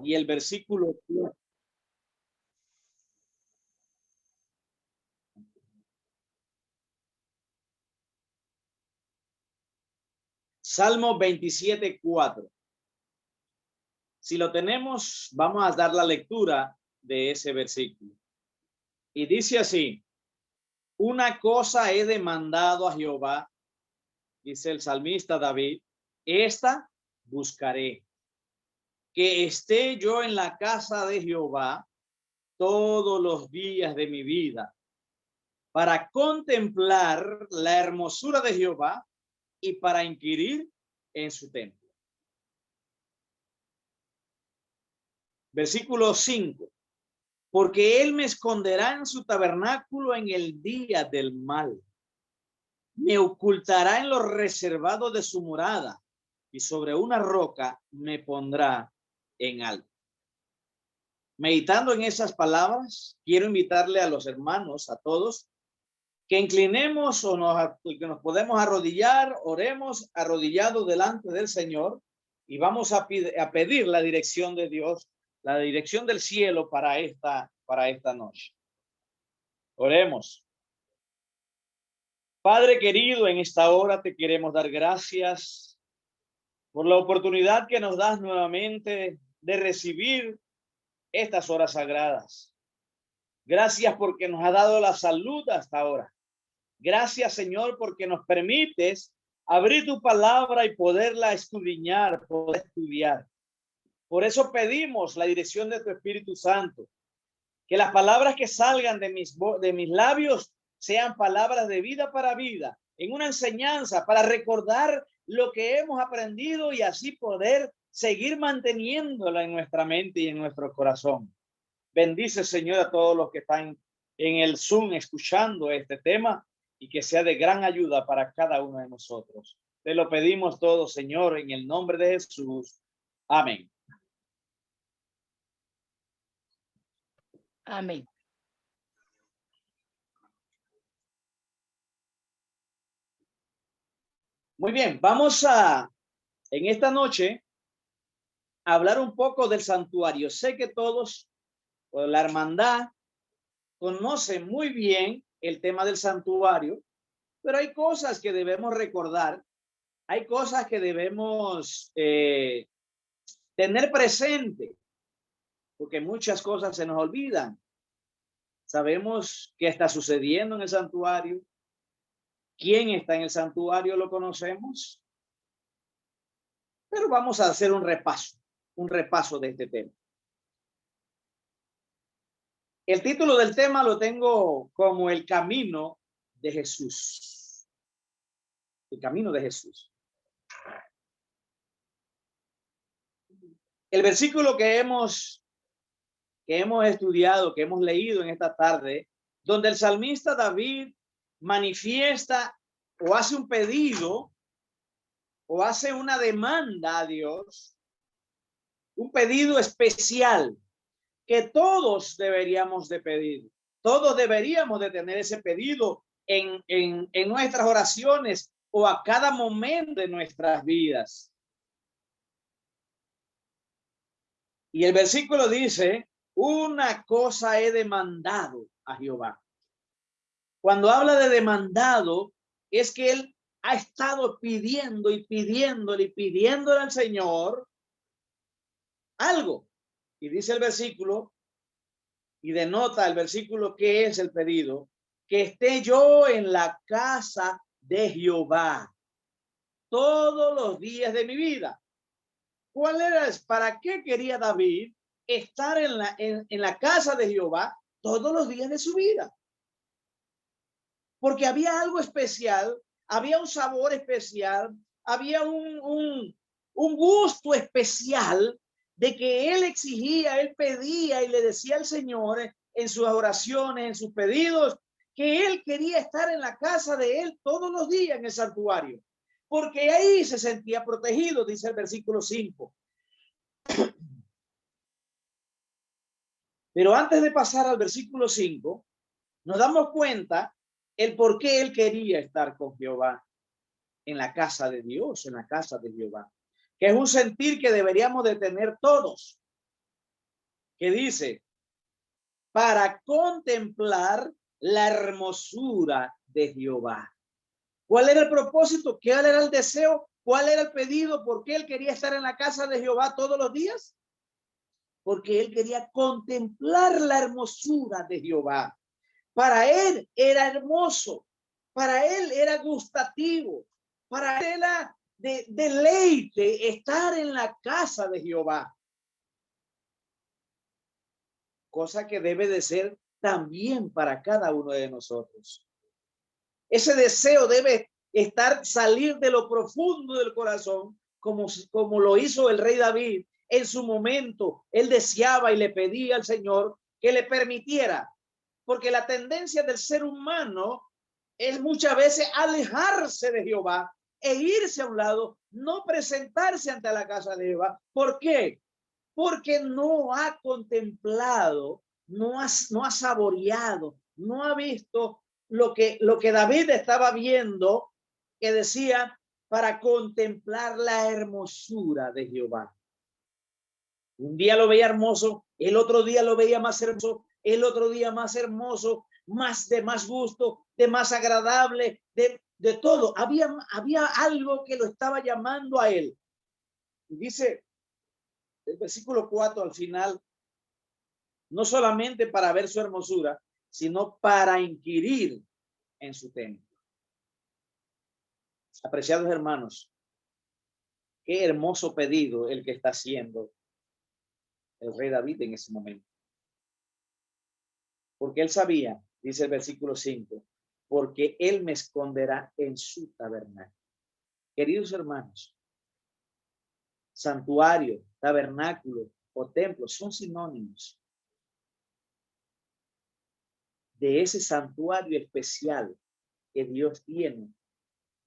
y el versículo 4. Salmo 27:4. Si lo tenemos, vamos a dar la lectura de ese versículo. Y dice así: una cosa he demandado a Jehová, dice el salmista David, esta buscaré, que esté yo en la casa de Jehová todos los días de mi vida, para contemplar la hermosura de Jehová y para inquirir en su templo. Versículo 5. Porque él me esconderá en su tabernáculo en el día del mal. Me ocultará en lo reservado de su morada y sobre una roca me pondrá en alto. Meditando en esas palabras, quiero invitarle a los hermanos, a todos, que inclinemos o que nos podemos arrodillar, oremos arrodillados delante del Señor y vamos a pedir la dirección de Dios, la dirección del cielo para esta noche. Oremos. Padre querido, en esta hora te queremos dar gracias por la oportunidad que nos das nuevamente de recibir estas horas sagradas. Gracias porque nos ha dado la salud hasta ahora. Gracias, Señor, porque nos permites abrir tu palabra y poderla escudriñar, poder estudiar. Por eso pedimos la dirección de tu Espíritu Santo, que las palabras que salgan de mis labios sean palabras de vida para vida, en una enseñanza para recordar lo que hemos aprendido y así poder seguir manteniéndola en nuestra mente y en nuestro corazón. Bendice, Señor, a todos los que están en el Zoom escuchando este tema y que sea de gran ayuda para cada uno de nosotros. Te lo pedimos todo, Señor, en el nombre de Jesús. Amén. Amén. Muy bien, vamos en esta noche a hablar un poco del santuario. Sé que todos, por la hermandad, conocen muy bien el tema del santuario, pero hay cosas que debemos recordar, hay cosas que debemos tener presente, porque muchas cosas se nos olvidan. Sabemos qué está sucediendo en el santuario. ¿Quién está en el santuario? Lo conocemos. Pero vamos a hacer un repaso de este tema. El título del tema lo tengo como el camino de Jesús. El camino de Jesús. El versículo que hemos estudiado, que hemos leído en esta tarde, donde el salmista David manifiesta o hace un pedido o hace una demanda a Dios, un pedido especial que todos deberíamos de pedir. Todos deberíamos de tener ese pedido en nuestras oraciones o a cada momento de nuestras vidas. Y el versículo dice: una cosa he demandado a Jehová. Cuando habla de demandado, es que él ha estado pidiendo y pidiéndole y pidiéndole al Señor algo. Y dice el versículo, y denota el versículo que es el pedido: que esté yo en la casa de Jehová todos los días de mi vida. ¿Cuál era? ¿Para qué quería David estar en la casa de Jehová todos los días de su vida? Porque había algo especial, había un sabor especial, había un gusto especial de que él exigía, él pedía y le decía al Señor en sus oraciones, en sus pedidos, que él quería estar en la casa de él todos los días en el santuario, porque ahí se sentía protegido, dice el versículo 5. Pero antes de pasar al versículo 5, nos damos cuenta el por qué él quería estar con Jehová en la casa de Dios, en la casa de Jehová, que es un sentir que deberíamos de tener todos. que dice, para contemplar la hermosura de Jehová. ¿Cuál era el propósito? ¿Cuál era el deseo? ¿Cuál era el pedido? ¿Por qué él quería estar en la casa de Jehová todos los días? Porque él quería contemplar la hermosura de Jehová. Para él era hermoso, para él era gustativo, para él era de deleite estar en la casa de Jehová. Cosa que debe de ser también para cada uno de nosotros. Ese deseo debe salir de lo profundo del corazón, como lo hizo el rey David en su momento. Él deseaba y le pedía al Señor que le permitiera, porque la tendencia del ser humano es muchas veces alejarse de Jehová e irse a un lado, no presentarse ante la casa de Jehová. ¿Por qué? Porque no ha contemplado, no ha saboreado, no ha visto lo que David estaba viendo, que decía, para contemplar la hermosura de Jehová. Un día lo veía hermoso, el otro día lo veía más hermoso, el otro día más hermoso, de más gusto, de más agradable, de todo. Había algo que lo estaba llamando a él. Y dice el versículo 4 al final, no solamente para ver su hermosura, sino para inquirir en su templo. Apreciados hermanos, qué hermoso pedido el que está haciendo el rey David en ese momento. Porque él sabía, dice el versículo 5, porque él me esconderá en su tabernáculo. Queridos hermanos, santuario, tabernáculo o templo son sinónimos de ese santuario especial que Dios tiene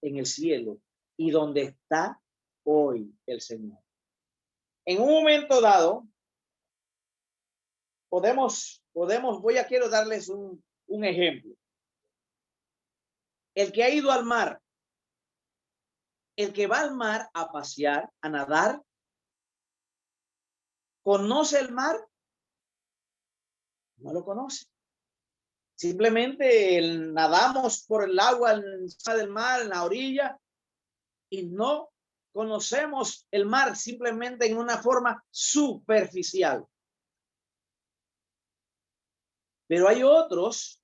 en el cielo y donde está hoy el Señor. En un momento dado, quiero darles un ejemplo. El que ha ido al mar, el que va al mar a pasear, a nadar, ¿conoce el mar? No lo conoce. Simplemente nadamos por el agua encima del mar, en la orilla, y no conocemos el mar simplemente en una forma superficial. Pero hay otros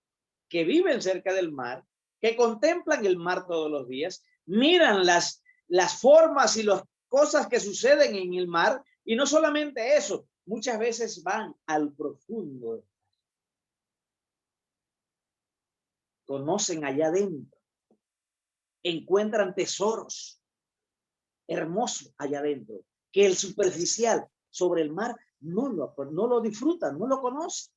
que viven cerca del mar, que contemplan el mar todos los días, miran las formas y las cosas que suceden en el mar, y no solamente eso, muchas veces van al profundo. Conocen allá adentro, encuentran tesoros hermosos allá adentro, que el superficial sobre el mar no lo disfrutan, no lo conocen.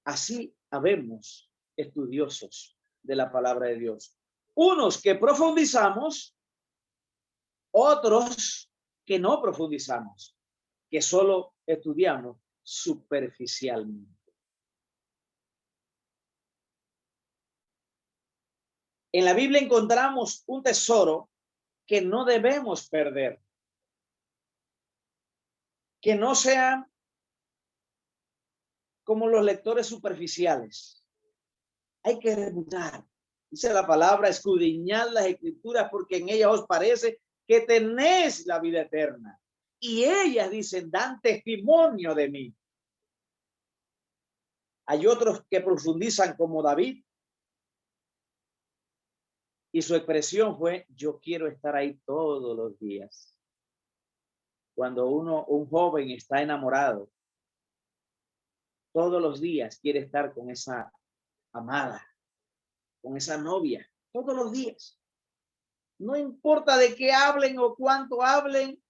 Así habemos estudiosos de la palabra de Dios. Unos que profundizamos, otros que no profundizamos, que solo estudiamos superficialmente. En la Biblia encontramos un tesoro que no debemos perder. Que no sean como los lectores superficiales. Hay que rebutar. Dice la palabra, escudriñad las escrituras porque en ellas os parece que tenéis la vida eterna. Y ellas dicen, dan testimonio de mí. Hay otros que profundizan como David. Y su expresión fue, yo quiero estar ahí todos los días. Cuando un joven está enamorado, todos los días quiere estar con esa amada, con esa novia, todos los días. No importa de qué hablen o cuánto hablen,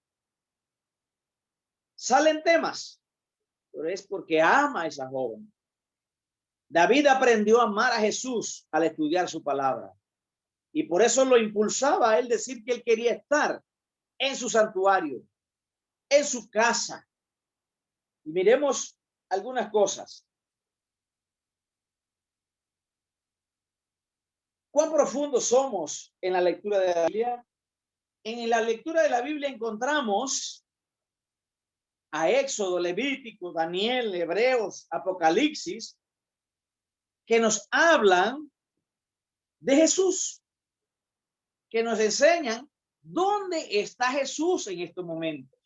salen temas, pero es porque ama a esa joven. David aprendió a amar a Jesús al estudiar su palabra. Y por eso lo impulsaba a él decir que él quería estar en su santuario, en su casa. Y miremos algunas cosas. ¿Cuán profundos somos en la lectura de la Biblia? En la lectura de la Biblia encontramos a Éxodo, Levítico, Daniel, Hebreos, Apocalipsis, que nos hablan de Jesús, que nos enseñan dónde está Jesús en estos momentos.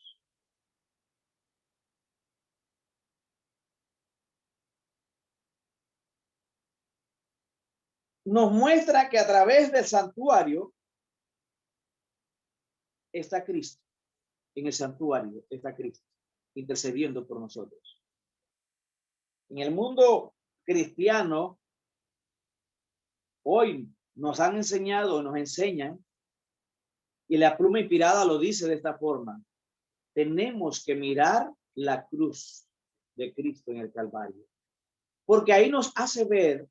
Nos muestra que a través del santuario está Cristo. En el santuario está Cristo intercediendo por nosotros. En el mundo cristiano, hoy nos han enseñado, nos enseñan, y la pluma inspirada lo dice de esta forma: tenemos que mirar la cruz de Cristo en el Calvario, porque ahí nos hace ver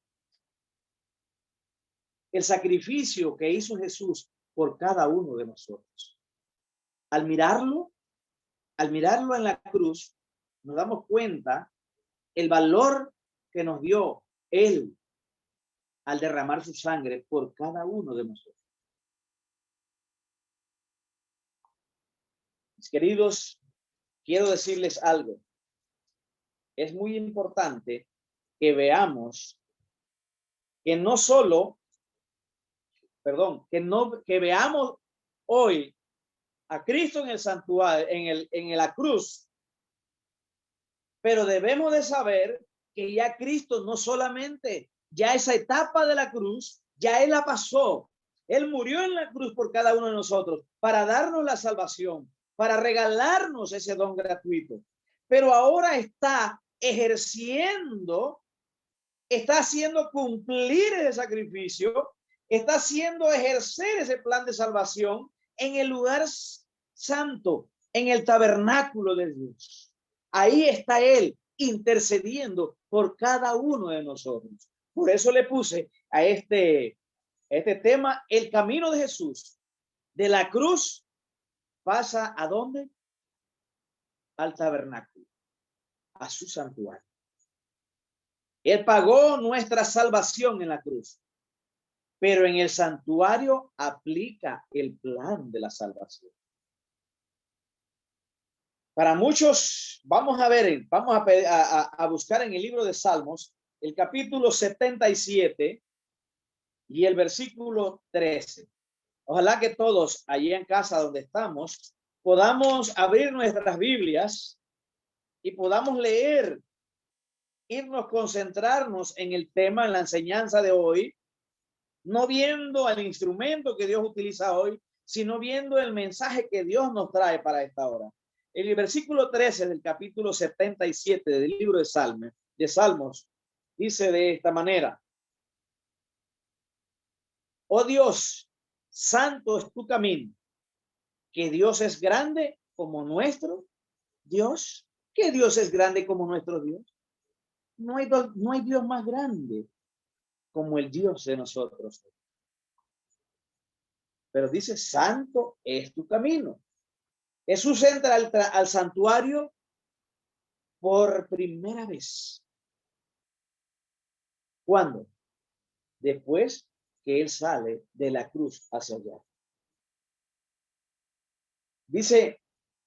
el sacrificio que hizo Jesús por cada uno de nosotros. Al mirarlo en la cruz, nos damos cuenta el valor que nos dio Él al derramar su sangre por cada uno de nosotros. Mis queridos, quiero decirles algo. Es muy importante que veamos que no solo, que veamos hoy a Cristo en el santuario, en la cruz, pero debemos de saber que ya Cristo no solamente, ya esa etapa de la cruz, ya Él la pasó. Él murió en la cruz por cada uno de nosotros para darnos la salvación, para regalarnos ese don gratuito. Pero ahora está ejerciendo, está haciendo cumplir ese sacrificio, está haciendo ejercer ese plan de salvación en el lugar santo, en el tabernáculo de Dios. Ahí está Él intercediendo por cada uno de nosotros. Por eso le puse a este tema, el camino de Jesús. De la cruz pasa ¿a dónde? Al tabernáculo, a su santuario. Él pagó nuestra salvación en la cruz, pero en el santuario aplica el plan de la salvación. Para muchos, vamos a buscar en el libro de Salmos, el capítulo 77 y el versículo 13. Ojalá que todos allí en casa donde estamos podamos abrir nuestras Biblias y podamos leer, concentrarnos en el tema, en la enseñanza de hoy, no viendo al instrumento que Dios utiliza hoy, sino viendo el mensaje que Dios nos trae para esta hora. En el versículo 13 del capítulo 77 del libro de Salmos, dice de esta manera: oh Dios, santo es tu camino, que Dios es grande como nuestro Dios, que Dios es grande como nuestro Dios. No hay Dios más grande como el Dios de nosotros. Pero dice, santo es tu camino. Jesús entra al santuario por primera vez. ¿Cuándo? Después que Él sale de la cruz hacia allá. Dice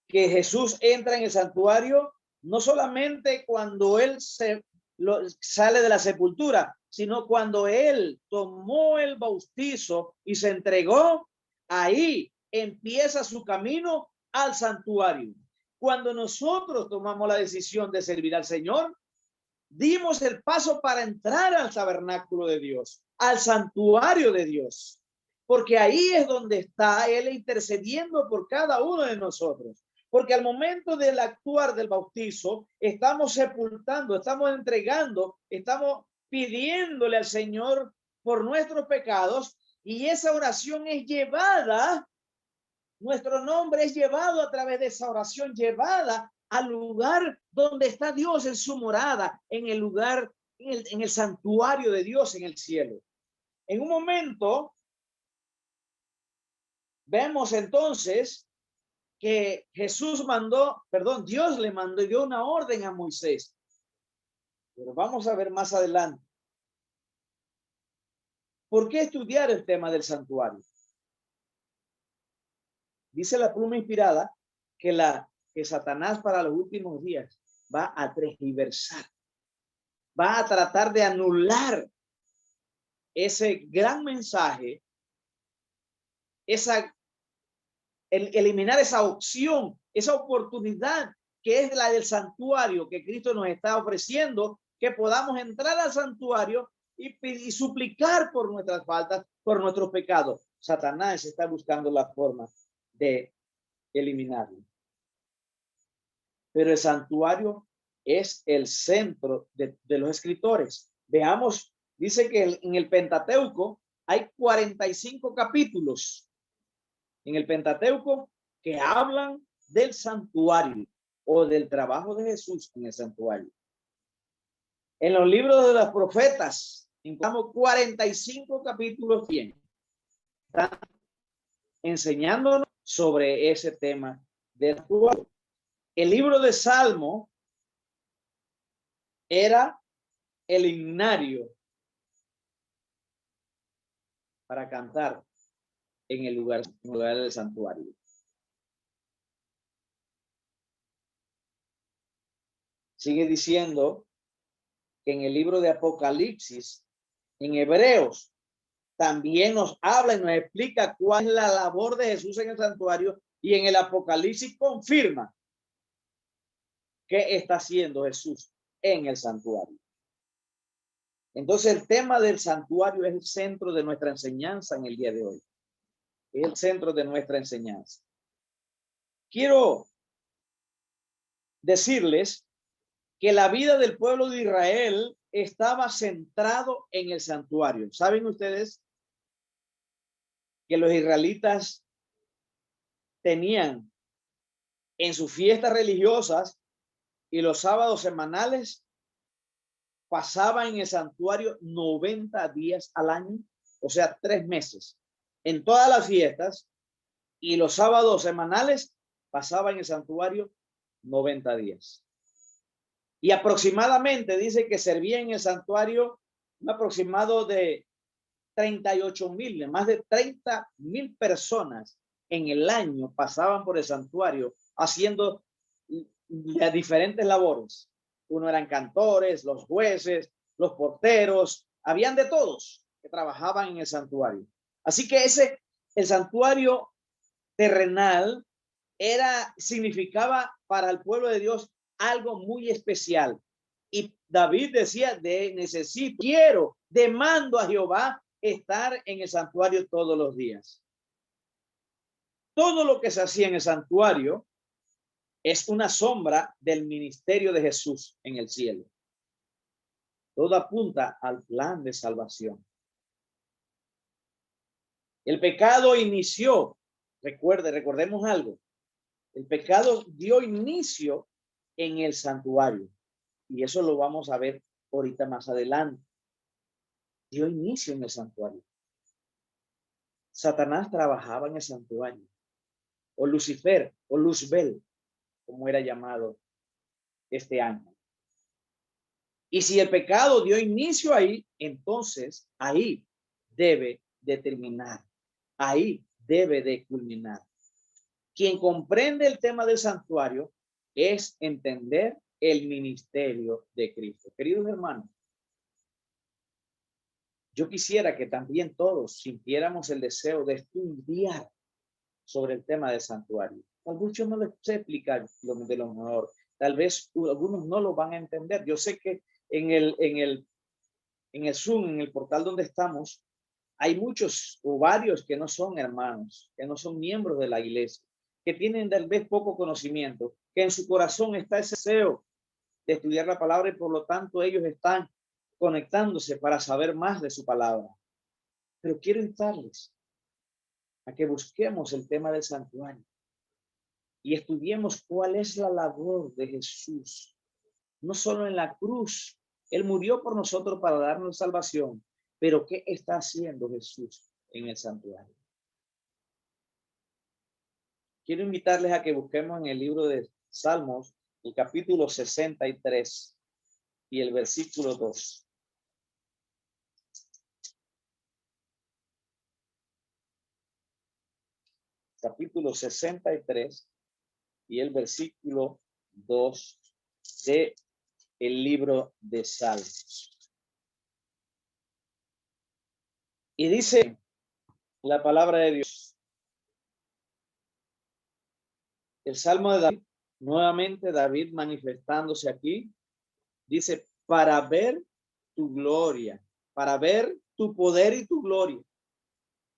que Jesús entra en el santuario no solamente cuando Él sale de la sepultura, sino cuando Él tomó el bautizo y se entregó. Ahí empieza su camino al santuario. Cuando nosotros tomamos la decisión de servir al Señor, dimos el paso para entrar al tabernáculo de Dios, al santuario de Dios, porque ahí es donde está Él intercediendo por cada uno de nosotros. Porque al momento del actuar del bautizo, estamos sepultando, estamos entregando, estamos pidiéndole al Señor por nuestros pecados, y esa oración es llevada, nuestro nombre es llevado a través de esa oración, llevada al lugar donde está Dios en su morada, en el lugar, en el santuario de Dios en el cielo. En un momento, vemos entonces que Dios le mandó y dio una orden a Moisés. Pero vamos a ver más adelante. ¿Por qué estudiar el tema del santuario? Dice la pluma inspirada que la que Satanás para los últimos días va a tergiversar, va a tratar de anular ese gran mensaje, eliminar esa opción, esa oportunidad que es la del santuario que Cristo nos está ofreciendo, que podamos entrar al santuario y suplicar por nuestras faltas, por nuestros pecados. Satanás está buscando la forma de eliminarlo. Pero el santuario es el centro de los escritores. Veamos, dice que en el Pentateuco hay 45 capítulos en el Pentateuco que hablan del santuario o del trabajo de Jesús en el santuario. En los libros de los profetas encontramos 45 capítulos bien. Están enseñándonos sobre ese tema del santuario. El libro de Salmo era el himnario para cantar en el lugar del santuario. Sigue diciendo que en el libro de Apocalipsis, en Hebreos, también nos habla y nos explica cuál es la labor de Jesús en el santuario, y en el Apocalipsis confirma qué está haciendo Jesús en el santuario. Entonces el tema del santuario es el centro de nuestra enseñanza en el día de hoy. Es el centro de nuestra enseñanza. Quiero decirles que la vida del pueblo de Israel estaba centrado en el santuario. ¿Saben ustedes que los israelitas tenían en sus fiestas religiosas y los sábados semanales pasaban en el santuario 90 días al año? O sea, 3 meses. En todas las fiestas y los sábados semanales pasaban en el santuario 90 días. Y aproximadamente dice que servía en el santuario un aproximado de 38,000, más de 30,000 personas en el año pasaban por el santuario haciendo diferentes labores. Uno eran cantores, los jueces, los porteros, habían de todos que trabajaban en el santuario. Así que el santuario terrenal significaba para el pueblo de Dios algo muy especial. Y David decía, quiero, demando a Jehová estar en el santuario todos los días. Todo lo que se hacía en el santuario es una sombra del ministerio de Jesús en el cielo. Todo apunta al plan de salvación. El pecado inició, recordemos algo, el pecado dio inicio en el santuario, y eso lo vamos a ver ahorita más adelante. Dio inicio en el santuario. Satanás trabajaba en el santuario, o Lucifer, o Luzbel, como era llamado este ángel. Y si el pecado dio inicio ahí, entonces ahí debe de terminar, ahí debe de culminar. Quien comprende el tema del santuario es entender el ministerio de Cristo. Queridos hermanos, yo quisiera que también todos sintiéramos el deseo de estudiar sobre el tema del santuario. Tal vez yo no les sé explicar de lo mejor. Tal vez algunos no lo van a entender. Yo sé que en el Zoom, en el portal donde estamos, hay muchos o varios que no son hermanos, que no son miembros de la iglesia, que tienen tal vez poco conocimiento, que en su corazón está ese deseo de estudiar la palabra, y por lo tanto ellos están conectándose para saber más de su palabra. Pero quiero invitarles a que busquemos el tema del santuario y estudiemos cuál es la labor de Jesús, no solo en la cruz. Él murió por nosotros para darnos salvación, pero ¿qué está haciendo Jesús en el santuario? Quiero invitarles a que busquemos en el libro de Salmos, el capítulo 63 y el versículo 2. Capítulo 63 y el versículo 2 de el libro de Salmos. Y dice la palabra de Dios, el Salmo de David, nuevamente David manifestándose aquí, dice, para ver tu gloria, para ver tu poder y tu gloria,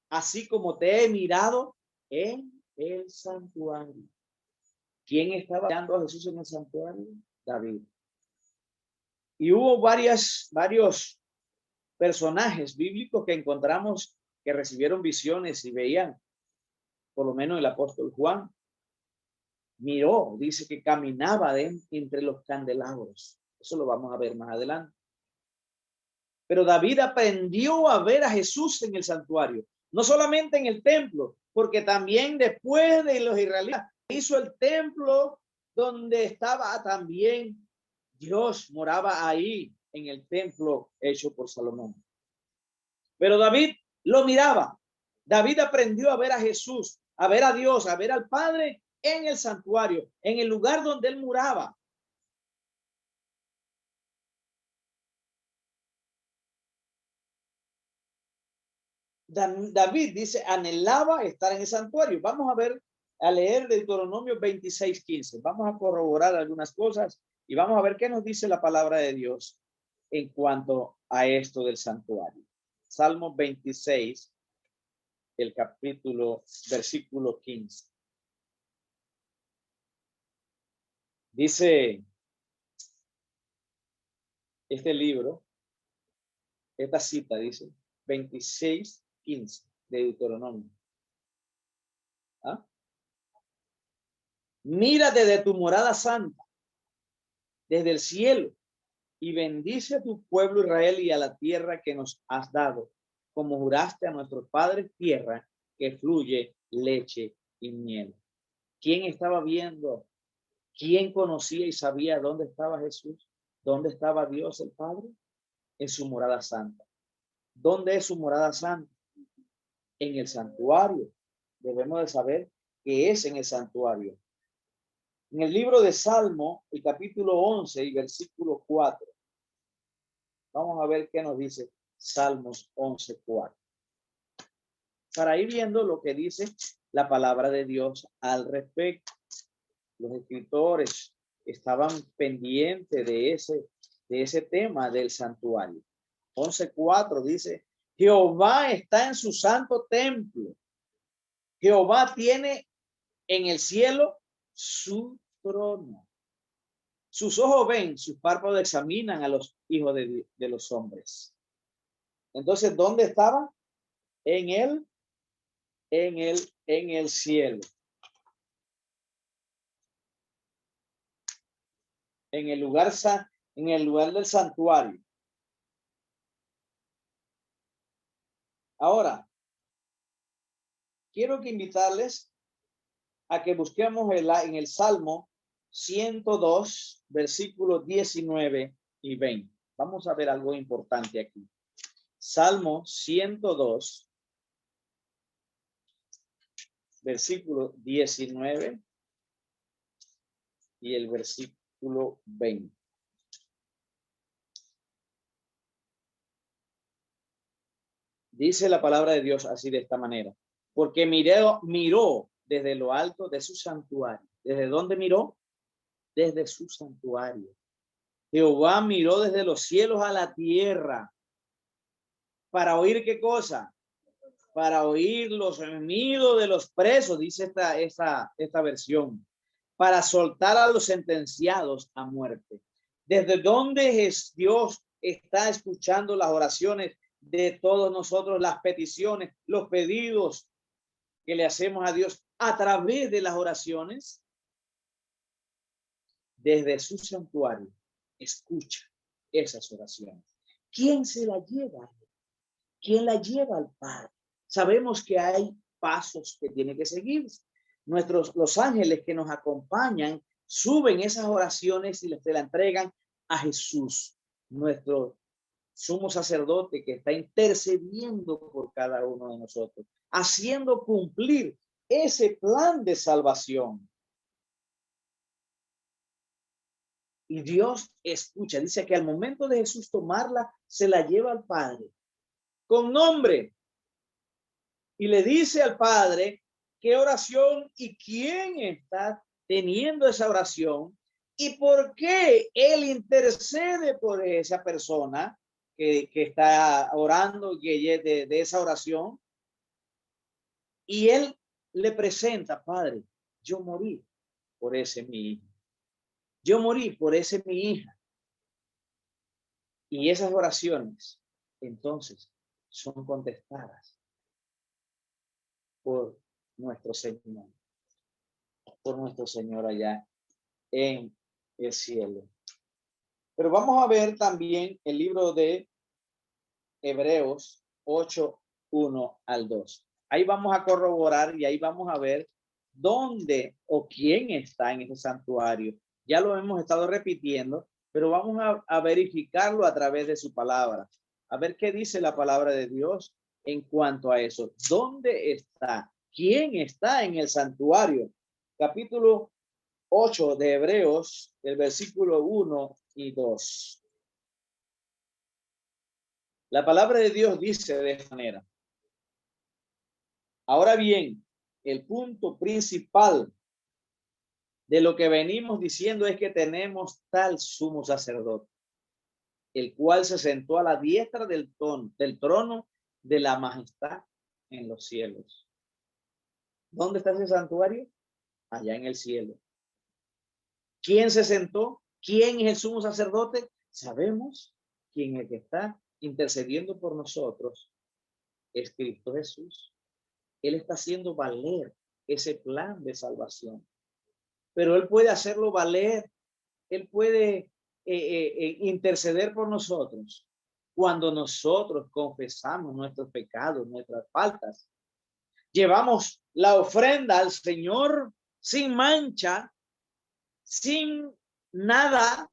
así como te he mirado en el santuario. ¿Quién estaba mirando a Jesús en el santuario? David. Y hubo varios personajes bíblicos que encontramos que recibieron visiones y veían, por lo menos el apóstol Juan, miró, dice que caminaba entre los candelabros. Eso lo vamos a ver más adelante. Pero David aprendió a ver a Jesús en el santuario, no solamente en el templo, porque también después de los israelitas hizo el templo donde estaba también Dios, moraba ahí en el templo hecho por Salomón. Pero David lo miraba. David aprendió a ver a Jesús, a ver a Dios, a ver al Padre en el santuario, en el lugar donde él moraba. David dice, anhelaba estar en el santuario. Vamos a ver, a leer Deuteronomio 26:15. Vamos a corroborar algunas cosas y vamos a ver qué nos dice la palabra de Dios en cuanto a esto del santuario. Salmo 26, el capítulo, versículo 15. Dice este libro, esta cita dice 26:15 de Deuteronomio. ¿Ah? Mira desde tu morada santa, desde el cielo, y bendice a tu pueblo Israel y a la tierra que nos has dado, como juraste a nuestros padres, tierra que fluye leche y miel. ¿Quién estaba viendo? ¿Quién conocía y sabía dónde estaba Jesús? ¿Dónde estaba Dios el Padre? En su morada santa. ¿Dónde es su morada santa? En el santuario. Debemos de saber que es en el santuario. En el libro de Salmo, el capítulo 11 y versículo 4. Vamos a ver qué nos dice Salmos 11:4. Para ir viendo lo que dice la palabra de Dios al respecto. Los escritores estaban pendientes de ese tema del santuario. 11:4 dice, Jehová está en su santo templo. Jehová tiene en el cielo su trono. Sus ojos ven, sus párpados examinan a los hijos de los hombres. Entonces, ¿dónde estaba? En el cielo. En el lugar del santuario. Ahora, quiero que invitarles a que busquemos en el Salmo 102, versículos 19 y 20. Vamos a ver algo importante aquí. Salmo 102, versículo 19 y el versículo 20. Dice la palabra de Dios así de esta manera. Porque miró desde lo alto de su santuario. ¿Desde dónde miró? Desde su santuario. Jehová miró desde los cielos a la tierra. ¿Para oír qué cosa? Para oír los gemidos de los presos, dice esta versión. Para soltar a los sentenciados a muerte. ¿Desde dónde Dios está escuchando las oraciones de todos nosotros, las peticiones, los pedidos que le hacemos a Dios a través de las oraciones? Desde su santuario escucha esas oraciones. ¿Quién se la lleva? ¿Quién la lleva al Padre? Sabemos que hay pasos que tiene que seguir. Los ángeles que nos acompañan suben esas oraciones y se la entregan a Jesús, nuestro sumo sacerdote que está intercediendo por cada uno de nosotros, haciendo cumplir ese plan de salvación. Y Dios escucha. Dice que al momento de Jesús tomarla, se la lleva al Padre con nombre y le dice al Padre qué oración y quién está teniendo esa oración y por qué Él intercede por esa persona que está orando de esa oración. Y Él le presenta, Padre, yo morí por ese mi hijo. Yo morí por ese mi hija. Y esas oraciones, entonces, son contestadas por nuestro Señor, allá en el cielo. Pero vamos a ver también el libro de Hebreos 8, 1 al 2. Ahí vamos a corroborar y ahí vamos a ver dónde o quién está en ese santuario. Ya lo hemos estado repitiendo, pero vamos a verificarlo a través de su palabra. A ver qué dice la palabra de Dios en cuanto a eso. ¿Dónde está? ¿Quién está en el santuario? Capítulo 8 de Hebreos, el versículo 1 y 2. La palabra de Dios dice de esta manera. Ahora bien, el punto principal de lo que venimos diciendo es que tenemos tal sumo sacerdote, el cual se sentó a la diestra del trono de la majestad en los cielos. ¿Dónde está ese santuario? Allá en el cielo. ¿Quién se sentó? ¿Quién es el sumo sacerdote? Sabemos quién es el que está intercediendo por nosotros. Es Cristo Jesús. Él está haciendo valer ese plan de salvación. Pero Él puede hacerlo valer. Él puede interceder por nosotros cuando nosotros confesamos nuestros pecados, nuestras faltas. Llevamos la ofrenda al Señor sin mancha, sin nada,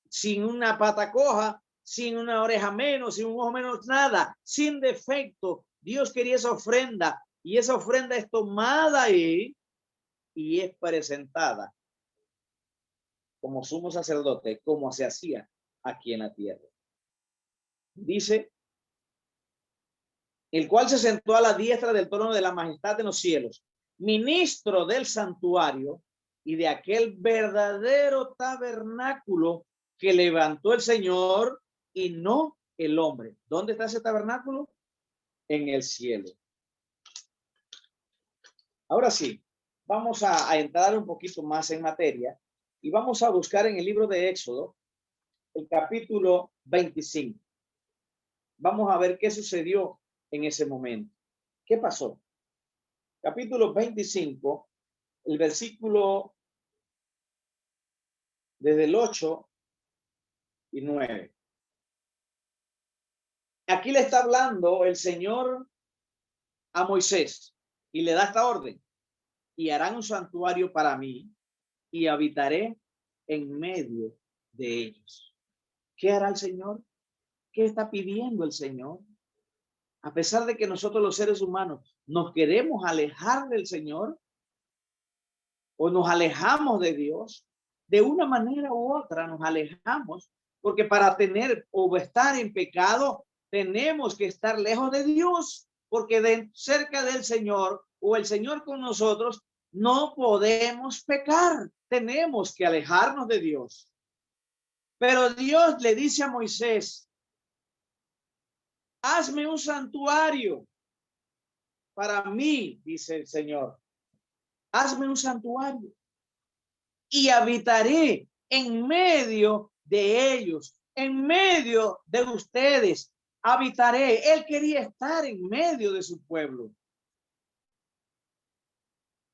sin una pata coja, sin una oreja menos, sin un ojo menos, nada, sin defecto. Dios quería esa ofrenda y esa ofrenda es tomada ahí y es presentada como sumo sacerdote, como se hacía aquí en la tierra. Dice, el cual se sentó a la diestra del trono de la majestad en los cielos, ministro del santuario y de aquel verdadero tabernáculo que levantó el Señor y no el hombre. ¿Dónde está ese tabernáculo? En el cielo. Ahora sí, vamos a entrar un poquito más en materia y vamos a buscar en el libro de Éxodo, el capítulo 25. Vamos a ver qué sucedió en ese momento. ¿Qué pasó? Capítulo 25, el versículo desde el 8 y 9. Aquí le está hablando el Señor a Moisés y le da esta orden. Y harán un santuario para mí y habitaré en medio de ellos. ¿Qué hará el Señor? ¿Qué está pidiendo el Señor? A pesar de que nosotros los seres humanos nos queremos alejar del Señor o nos alejamos de Dios, de una manera u otra nos alejamos, porque para tener o estar en pecado tenemos que estar lejos de Dios, porque cerca del Señor o el Señor con nosotros no podemos pecar, tenemos que alejarnos de Dios. Pero Dios le dice a Moisés, hazme un santuario para mí, dice el Señor. Hazme un santuario y habitaré en medio de ellos, en medio de ustedes. Habitaré. Él quería estar en medio de su pueblo.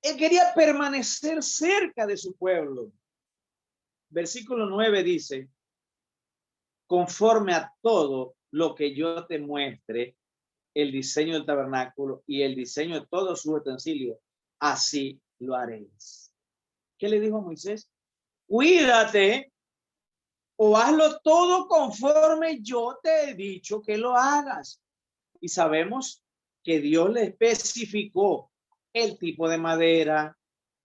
Él quería permanecer cerca de su pueblo. Versículo 9 dice, conforme a todo lo que yo te muestre, el diseño del tabernáculo y el diseño de todos sus utensilios, así lo haréis. ¿Qué le dijo a Moisés? Cuídate o hazlo todo conforme yo te he dicho que lo hagas. Y sabemos que Dios le especificó el tipo de madera,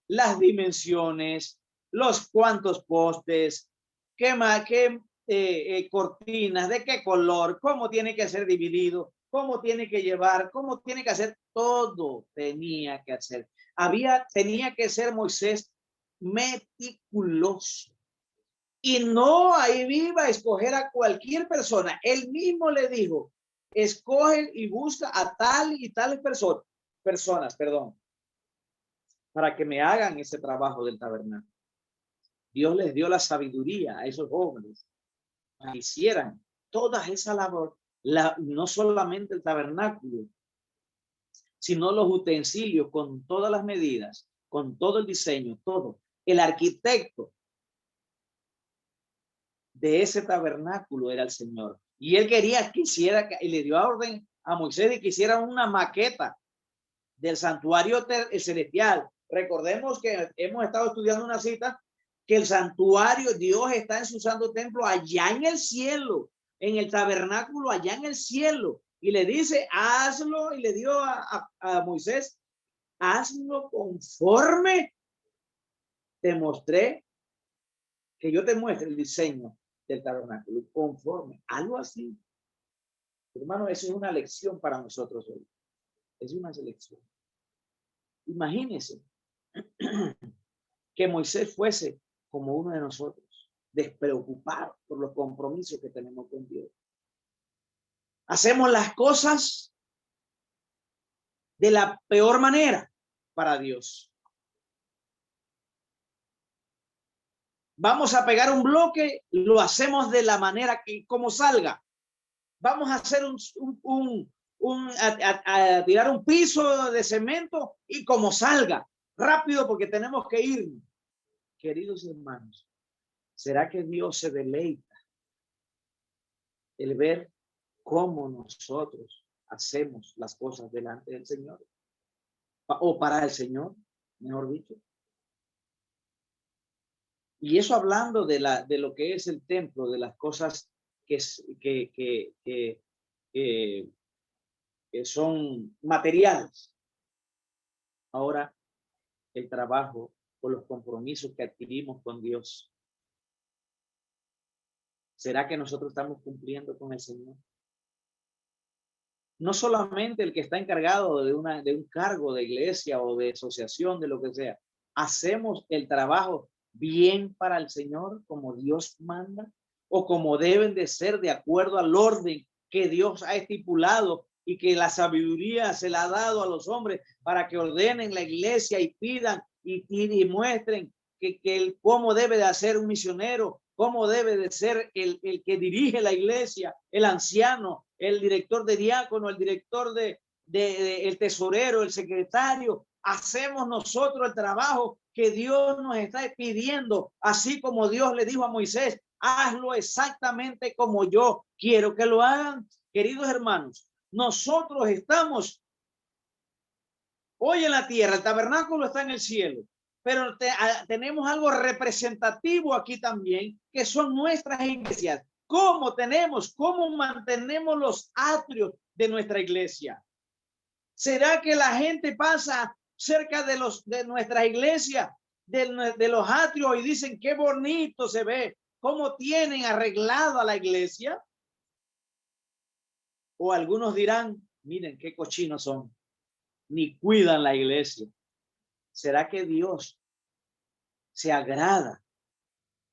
las dimensiones, los cuantos postes, qué cortinas, de qué color, cómo tiene que ser dividido, cómo tiene que llevar, cómo tiene que hacer, todo tenía que hacer. Tenía que ser Moisés meticuloso. Y no ahí iba a escoger a cualquier persona. Él mismo le dijo, escoge y busca a tal y tales personas, para que me hagan ese trabajo del tabernáculo. Dios les dio la sabiduría a esos jóvenes para que hicieran toda esa labor, no solamente el tabernáculo, sino los utensilios con todas las medidas, con todo el diseño, todo. El arquitecto de ese tabernáculo era el Señor. Y él quería que hiciera, y le dio orden a Moisés de que hiciera una maqueta del santuario celestial. Recordemos que hemos estado estudiando una cita que el santuario, Dios está en su santo templo allá en el cielo, en el tabernáculo allá en el cielo. Y le dice, hazlo, y le dio a Moisés, hazlo conforme te mostré, que yo te muestre el diseño del tabernáculo, conforme, algo así. Hermano, eso es una lección para nosotros hoy. Es una lección. Imagínense que Moisés fuese como uno de nosotros, despreocupado por los compromisos que tenemos con Dios. Hacemos las cosas de la peor manera para Dios. Vamos a pegar un bloque, lo hacemos de la manera que como salga. Vamos a hacer a tirar un piso de cemento y como salga, rápido porque tenemos que ir. Queridos hermanos, ¿será que Dios se deleita el ver cómo nosotros hacemos las cosas delante del Señor? O para el Señor, mejor dicho. Y eso hablando de lo que es el templo, de las cosas que son materiales. Ahora, el trabajo o los compromisos que adquirimos con Dios. ¿Será que nosotros estamos cumpliendo con el Señor? No solamente el que está encargado de un cargo de iglesia o de asociación, de lo que sea. ¿Hacemos el trabajo bien para el Señor como Dios manda? ¿O como deben de ser de acuerdo al orden que Dios ha estipulado y que la sabiduría se la ha dado a los hombres para que ordenen la iglesia y pidan y muestren cómo debe de hacer un misionero, cómo debe de ser el que dirige la iglesia, el anciano, el director de diácono, el director el tesorero, el secretario? Hacemos nosotros el trabajo que Dios nos está pidiendo, así como Dios le dijo a Moisés, hazlo exactamente como yo quiero que lo hagan. Queridos hermanos, nosotros estamos hoy en la tierra, el tabernáculo está en el cielo, pero tenemos algo representativo aquí también, que son nuestras iglesias. ¿Cómo mantenemos los atrios de nuestra iglesia? ¿Será que la gente pasa cerca de nuestra iglesia, de los atrios, y dicen qué bonito se ve, cómo tienen arreglada la iglesia? O algunos dirán, miren qué cochinos son, ni cuidan la iglesia. ¿Será que Dios se agrada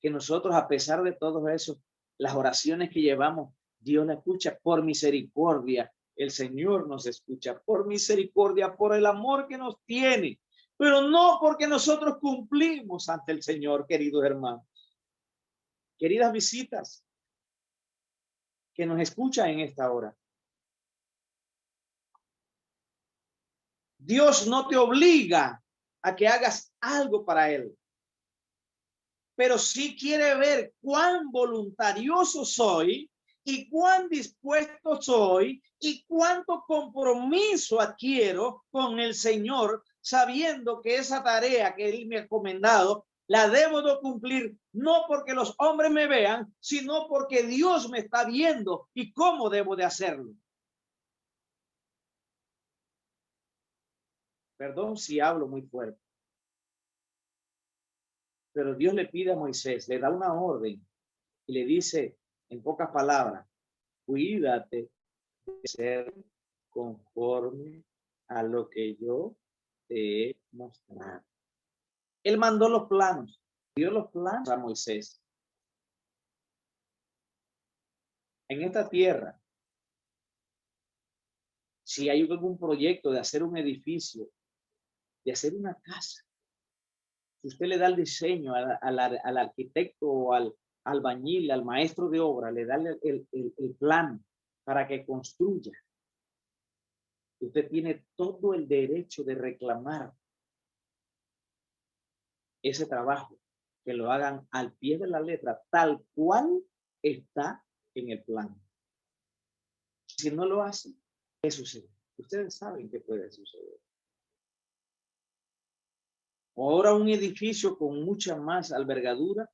que nosotros, a pesar de todo eso, las oraciones que llevamos, Dios la escucha? Por misericordia, el Señor nos escucha, por misericordia, por el amor que nos tiene, pero no porque nosotros cumplimos ante el Señor, queridos hermanos. Queridas visitas que nos escuchan en esta hora, Dios no te obliga a que hagas algo para Él, pero sí quiere ver cuán voluntarioso soy y cuán dispuesto soy y cuánto compromiso adquiero con el Señor, sabiendo que esa tarea que Él me ha encomendado la debo de cumplir, no porque los hombres me vean, sino porque Dios me está viendo y cómo debo de hacerlo. Perdón si hablo muy fuerte. Pero Dios le pide a Moisés, le da una orden y le dice en pocas palabras, cuídate de ser conforme a lo que yo te he mostrado. Él mandó los planos, dio los planos a Moisés. En esta tierra, si hay algún proyecto de hacer un edificio, de hacer una casa, si usted le da el diseño al arquitecto o al albañil, al maestro de obra, le da el plan para que construya, usted tiene todo el derecho de reclamar ese trabajo, que lo hagan al pie de la letra, tal cual está en el plan. Si no lo hacen, ¿qué sucede? Ustedes saben qué puede suceder. Ahora un edificio con mucha más envergadura,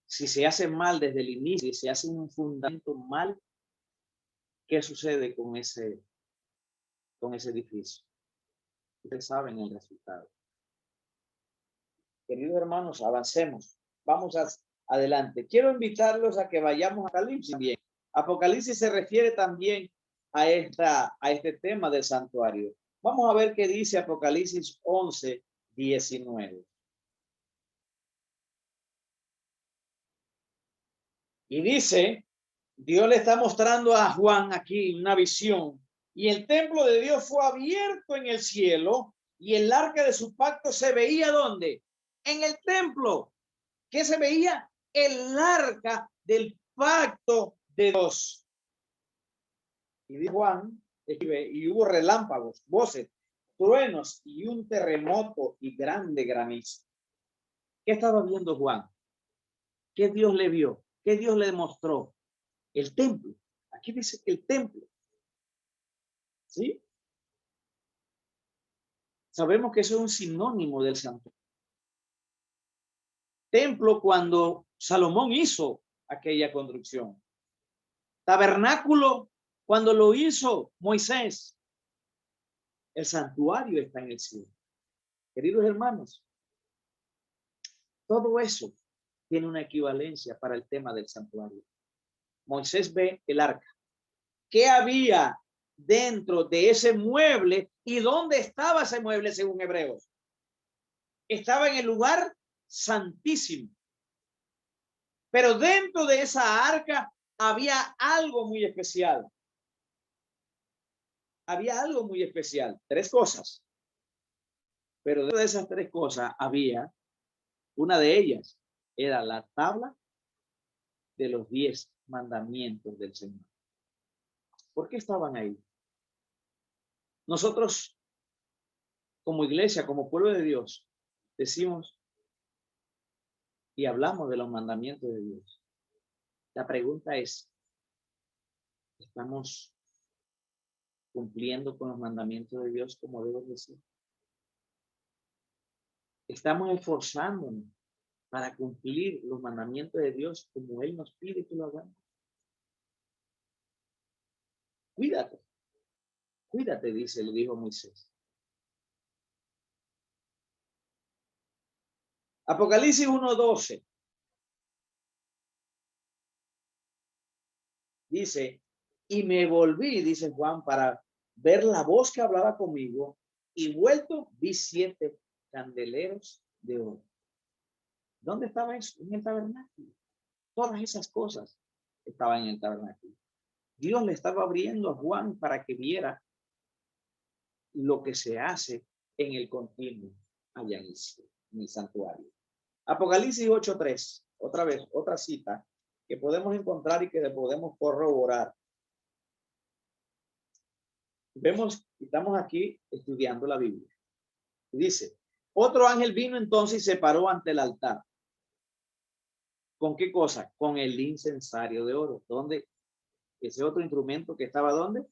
si se hace mal desde el inicio, si se hace un fundamento mal, ¿qué sucede con ese edificio? Ustedes saben el resultado. Queridos hermanos, avancemos. Vamos adelante. Quiero invitarlos a que vayamos a Apocalipsis también. Apocalipsis se refiere también a este tema del santuario. Vamos a ver qué dice Apocalipsis 11:19. Y dice, Dios le está mostrando a Juan aquí una visión. Y el templo de Dios fue abierto en el cielo y el arca de su pacto se veía ¿dónde? En el templo. ¿Qué se veía? El arca del pacto de Dios. Y Juan escribe, y hubo relámpagos, voces, truenos y un terremoto y grande granizo. ¿Qué estaba viendo Juan? ¿Qué Dios le vio? ¿Qué Dios le mostró? El templo. Aquí dice que el templo. ¿Sí? Sabemos que eso es un sinónimo del santuario. Templo cuando Salomón hizo aquella construcción. Tabernáculo cuando lo hizo Moisés. El santuario está en el cielo. Queridos hermanos, todo eso tiene una equivalencia para el tema del santuario. Moisés ve el arca. ¿Qué había dentro de ese mueble y dónde estaba ese mueble según Hebreos? Estaba en el lugar santísimo. Pero dentro de esa arca había algo muy especial. Había algo muy especial. Tres cosas. Pero dentro de esas tres cosas había, una de ellas era la tabla de los 10 mandamientos del Señor. ¿Por qué estaban ahí? Nosotros, como iglesia, como pueblo de Dios, decimos y hablamos de los mandamientos de Dios. La pregunta es, ¿estamos cumpliendo con los mandamientos de Dios como debo decir? ¿Estamos esforzándonos para cumplir los mandamientos de Dios como Él nos pide que lo hagamos? Cuídate, cuídate, le dijo Moisés. Apocalipsis 1:12 dice, y me volví, dice Juan, para ver la voz que hablaba conmigo, y vuelto vi 7 candeleros de oro. ¿Dónde estaba eso? En el tabernáculo. Todas esas cosas estaban en el tabernáculo. Dios le estaba abriendo a Juan para que viera lo que se hace en el continuo allá en el santuario. Apocalipsis 8:3, otra vez, otra cita que podemos encontrar y que podemos corroborar. Vemos, estamos aquí estudiando la Biblia. Dice, otro ángel vino entonces y se paró ante el altar. ¿Con qué cosa? Con el incensario de oro. ¿Dónde? Ese otro instrumento que estaba ¿dónde?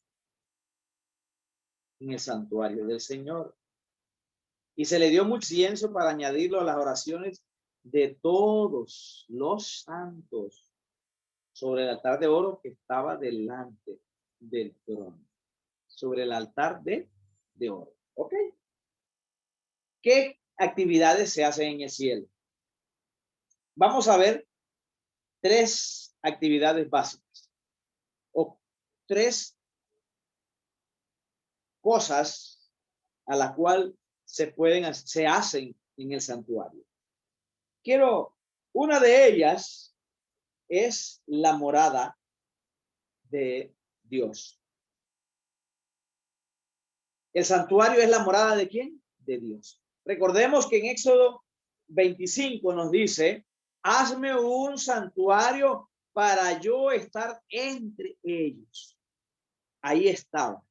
En el santuario del Señor. Y se le dio mucho incienso para añadirlo a las oraciones de todos los santos sobre el altar de oro que estaba delante del trono. Sobre el altar de oro. ¿Ok? ¿Qué actividades se hacen en el cielo. Vamos a ver 3 actividades básicas o 3 cosas a la cual se hacen en el santuario. Una de ellas es la morada de Dios. El santuario es la morada ¿de quién? De Dios. Recordemos que en Éxodo 25 nos dice, hazme un santuario para yo estar entre ellos. Ahí estaba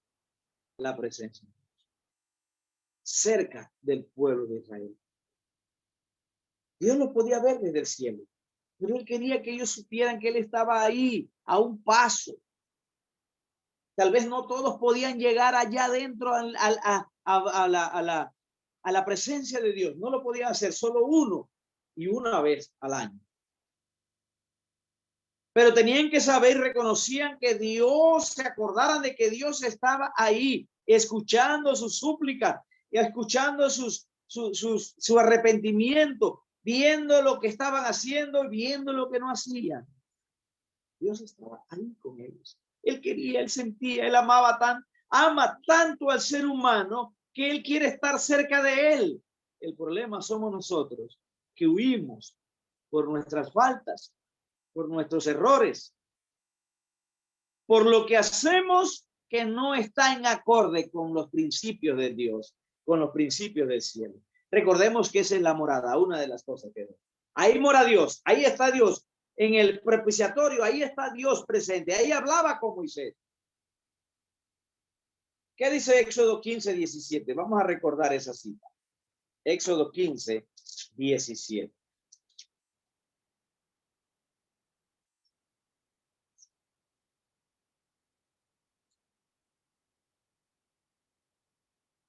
la presencia de Dios, cerca del pueblo de Israel. Dios lo podía ver desde el cielo, pero él quería que ellos supieran que él estaba ahí, a un paso. Tal vez no todos podían llegar allá adentro a la presencia de Dios. No lo podían hacer, solo uno y una vez al año. Pero tenían que saber, reconocían que Dios, se acordaran de que Dios estaba ahí, escuchando sus súplicas y escuchando su arrepentimiento, viendo lo que estaban haciendo y viendo lo que no hacían. Dios estaba ahí con ellos. Él quería, él sentía, él ama tanto al ser humano que él quiere estar cerca de él. El problema somos nosotros, que huimos por nuestras faltas, por nuestros errores, por lo que hacemos que no está en acorde con los principios de Dios, con los principios del cielo. Recordemos que esa es la morada, una de las cosas que ahí mora Dios, ahí está Dios. En el propiciatorio, ahí está Dios presente. Ahí hablaba con Moisés. ¿Qué dice Éxodo 15, 17? Vamos a recordar esa cita. Éxodo 15, 17.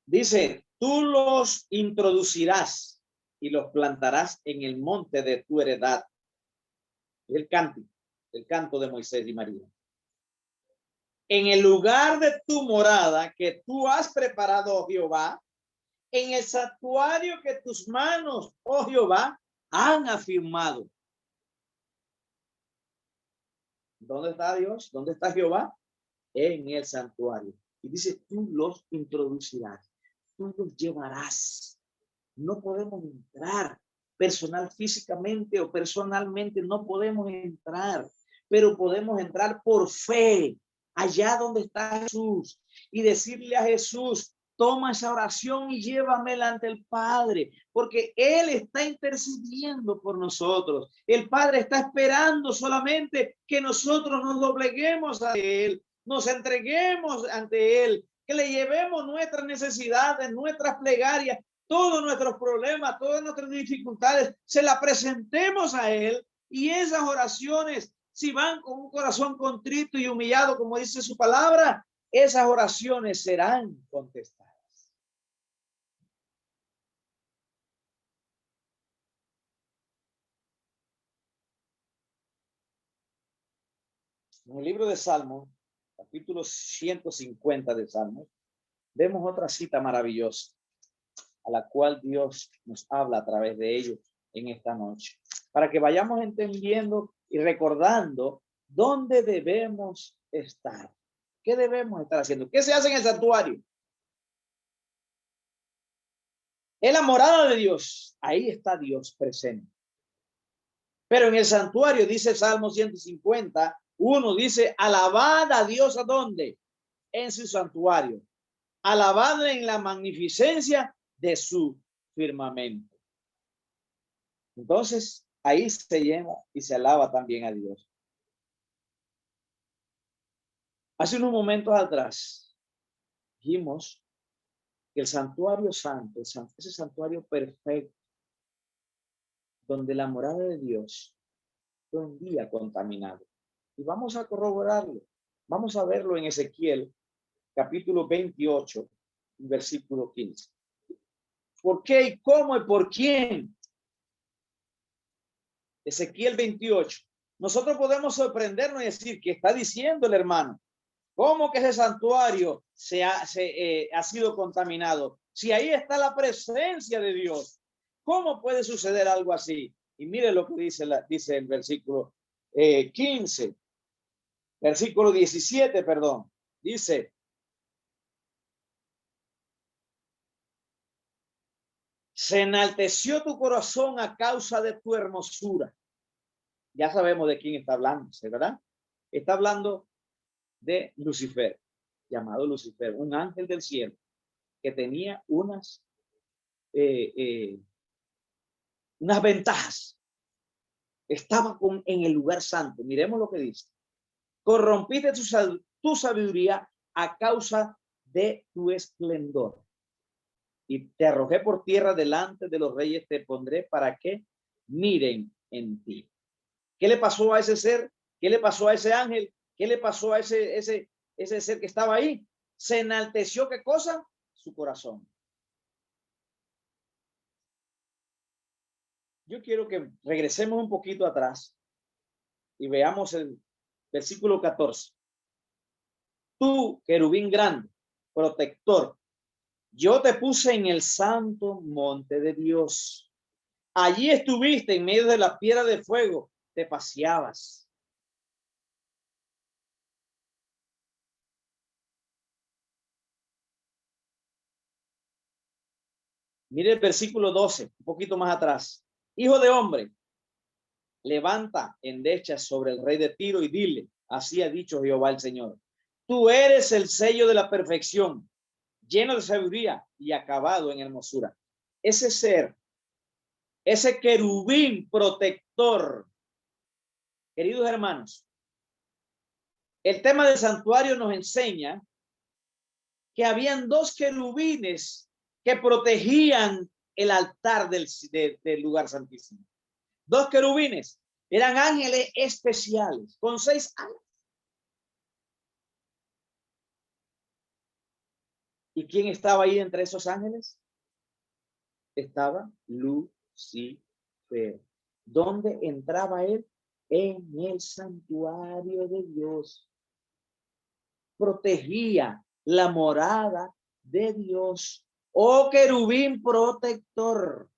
Dice, tú los introducirás y los plantarás en el monte de tu heredad. El canto de Moisés y María. En el lugar de tu morada que tú has preparado, oh Jehová, en el santuario que tus manos, oh Jehová, han afirmado. ¿Dónde está Dios? ¿Dónde está Jehová? En el santuario. Y dice, tú los introducirás, tú los llevarás. No podemos entrar físicamente o personalmente, no podemos entrar, pero podemos entrar por fe, allá donde está Jesús, y decirle a Jesús, toma esa oración y llévamela ante el Padre, porque Él está intercediendo por nosotros. El Padre está esperando solamente que nosotros nos dobleguemos a Él, nos entreguemos ante Él, que le llevemos nuestras necesidades, nuestras plegarias, todos nuestros problemas, todas nuestras dificultades, se las presentemos a Él, y esas oraciones, si van con un corazón contrito y humillado, como dice su palabra, esas oraciones serán contestadas. En el libro de Salmos, capítulo 150 de Salmos, vemos otra cita maravillosa, a la cual Dios nos habla a través de ellos en esta noche, para que vayamos entendiendo y recordando dónde debemos estar. ¿Qué debemos estar haciendo? ¿Qué se hace en el santuario? En la morada de Dios, ahí está Dios presente. Pero en el santuario, dice el Salmo 150, uno dice, alabad a Dios, ¿a dónde? En su santuario. Alabad en la magnificencia de su firmamento. Entonces, ahí se llena y se alaba también a Dios. Hace unos momentos atrás, dijimos que el santuario santo, ese santuario perfecto, donde la morada de Dios fue un día contaminado. Y vamos a corroborarlo. Vamos a verlo en Ezequiel, capítulo 28, versículo 15. ¿Por qué y cómo y por quién? Ezequiel 28. Nosotros podemos sorprendernos y decir, ¿qué está diciendo el hermano? ¿Cómo que ese santuario ha sido contaminado? Si ahí está la presencia de Dios, ¿Cómo puede suceder algo así? Y mire lo que dice el versículo 15, versículo 17, perdón. Dice, se enalteció tu corazón a causa de tu hermosura. Ya sabemos de quién está hablando, ¿verdad? Está hablando de Lucifer, llamado Lucifer, un ángel del cielo que tenía unas ventajas. Estaba en el lugar santo. Miremos lo que dice. Corrompiste tu sabiduría a causa de tu esplendor. Y te arrojé por tierra delante de los reyes, te pondré para que miren en ti. ¿Qué le pasó a ese ser? ¿Qué le pasó a ese ángel? ¿Qué le pasó a ese ser que estaba ahí? Se enalteció, ¿qué cosa? Su corazón. Yo quiero que regresemos un poquito atrás y veamos el versículo 14. Tú, querubín grande, protector, yo te puse en el santo monte de Dios. Allí estuviste en medio de la piedra de fuego, te paseabas. Mire el versículo 12, un poquito más atrás. Hijo de hombre, levanta endechas sobre el rey de Tiro y dile, así ha dicho Jehová el Señor. Tú eres el sello de la perfección, lleno de sabiduría y acabado en hermosura. Ese ser, ese querubín protector, queridos hermanos, el tema del santuario nos enseña que habían dos querubines que protegían el altar del lugar santísimo. Dos querubines, eran ángeles especiales con 6 alas. ¿Y quién estaba ahí entre esos ángeles? Estaba Lucifer. ¿Dónde entraba él? En el santuario de Dios. Protegía la morada de Dios. Oh querubín protector.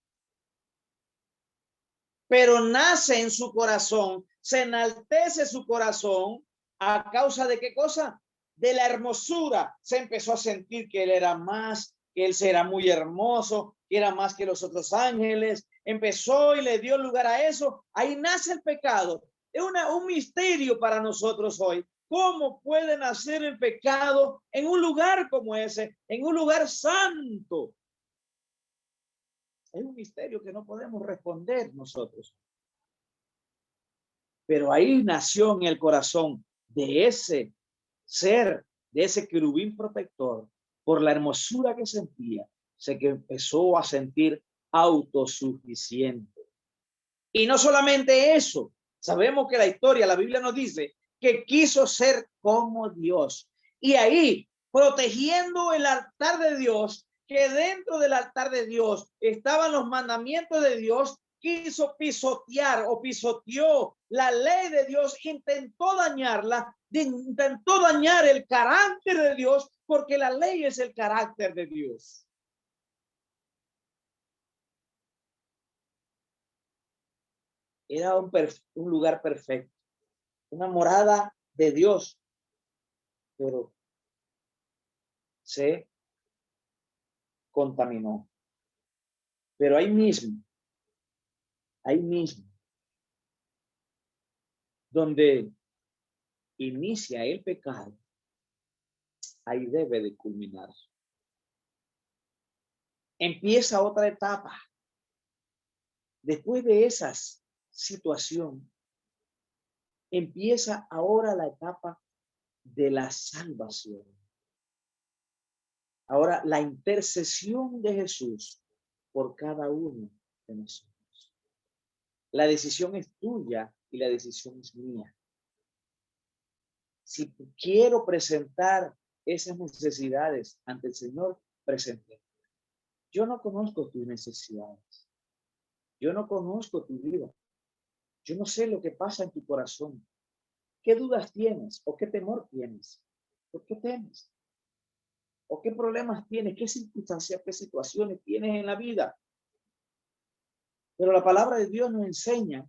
Pero nace en su corazón, se enaltece su corazón a causa de qué cosa? De la hermosura. Se empezó a sentir que él era más, que él era muy hermoso, que era más que los otros ángeles. Empezó y le dio lugar a eso. Ahí nace el pecado. Es un misterio para nosotros hoy. ¿Cómo puede nacer el pecado en un lugar como ese, en un lugar santo? Es un misterio que no podemos responder nosotros. Pero ahí nació en el corazón de ese ser, de ese querubín protector, por la hermosura que sentía, se que empezó a sentir autosuficiente. Y no solamente eso, sabemos que la historia, la Biblia nos dice que quiso ser como Dios. Y ahí, protegiendo el altar de Dios, que dentro del altar de Dios estaban los mandamientos de Dios, quiso pisotear o pisoteó la ley de Dios, intentó dañarla, intentó dañar el carácter de Dios, porque la ley es el carácter de Dios. Era un lugar perfecto, una morada de Dios, pero se contaminó. Pero ahí mismo, donde inicia el pecado, ahí debe de culminar. Empieza otra etapa. Después de esa situación, empieza ahora la etapa de la salvación. Ahora, la intercesión de Jesús por cada uno de nosotros. La decisión es tuya y la decisión es mía. Si quiero presentar esas necesidades ante el Señor, presente. Yo no conozco tus necesidades. Yo no conozco tu vida. Yo no sé lo que pasa en tu corazón. ¿Qué dudas tienes o qué temor tienes? ¿Por qué temes? ¿O qué problemas tienes? ¿Qué circunstancias, qué situaciones tienes en la vida? Pero la palabra de Dios nos enseña